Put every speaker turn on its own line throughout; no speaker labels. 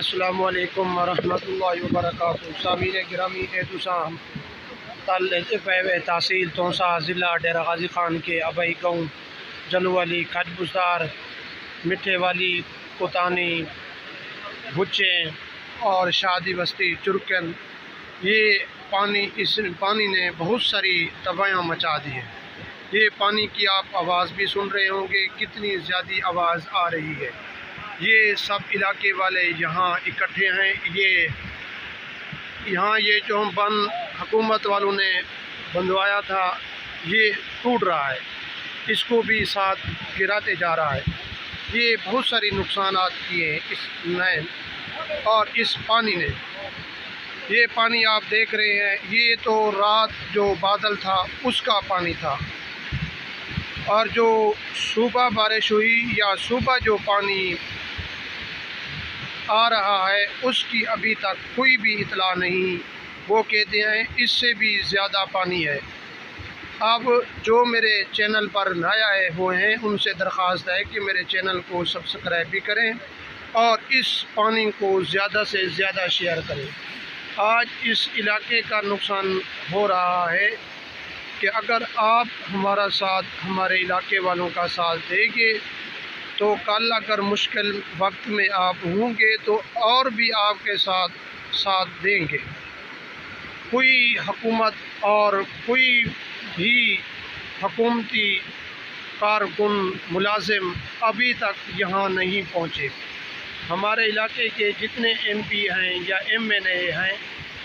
السلام علیکم ورحمۃ اللہ وبرکاتہ۔ سامعین گرامی دوسام تحصیل تونسا ضلع ڈیرہ غازی خان کے ابئی گاؤں جنو والی کھٹ بزدار مٹھے والی کوتانی بچے اور شادی بستی چرکن، یہ اس پانی نے بہت ساری تباہیاں مچا دی ہیں۔ یہ پانی کی آپ آواز بھی سن رہے ہوں گے، کتنی زیادہ آواز آ رہی ہے۔ یہ سب علاقے والے یہاں اکٹھے ہیں۔ یہاں یہ جو بند حکومت والوں نے بندوایا تھا، یہ ٹوٹ رہا ہے، اس کو بھی ساتھ گراتے جا رہا ہے۔ یہ بہت ساری نقصانات کیے اس نئے اور اس پانی نے۔ یہ پانی آپ دیکھ رہے ہیں، یہ تو رات جو بادل تھا اس کا پانی تھا، اور جو صبح بارش ہوئی یا صبح جو پانی آ رہا ہے اس کی ابھی تک کوئی بھی اطلاع نہیں۔ وہ کہتے ہیں اس سے بھی زیادہ پانی ہے۔ اب جو میرے چینل پر نئے آئے ہوئے ہیں ان سے درخواست ہے کہ میرے چینل کو سبسکرائب بھی کریں اور اس پانی کو زیادہ سے زیادہ شیئر کریں۔ آج اس علاقے کا نقصان ہو رہا ہے کہ اگر آپ ہمارا ساتھ، ہمارے علاقے والوں کا ساتھ دیں گے تو کل اگر مشکل وقت میں آپ ہوں گے تو اور بھی آپ کے ساتھ دیں گے۔ کوئی حکومت اور کوئی بھی حکومتی کارکن ملازم ابھی تک یہاں نہیں پہنچے۔ ہمارے علاقے کے جتنے ایم پی ہیں یا ایم این اے ہیں،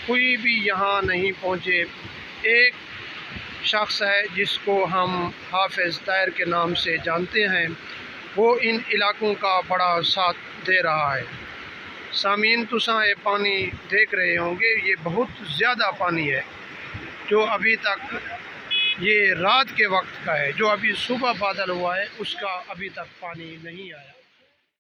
کوئی بھی یہاں نہیں پہنچے۔ ایک شخص ہے جس کو ہم حافظ طاہر کے نام سے جانتے ہیں، وہ ان علاقوں کا بڑا ساتھ دے رہا ہے۔ سامعین تساں یہ پانی دیکھ رہے ہوں گے، یہ بہت زیادہ پانی ہے جو ابھی تک، یہ رات کے وقت کا ہے، جو ابھی صبح بادل ہوا ہے اس کا ابھی تک پانی نہیں آیا۔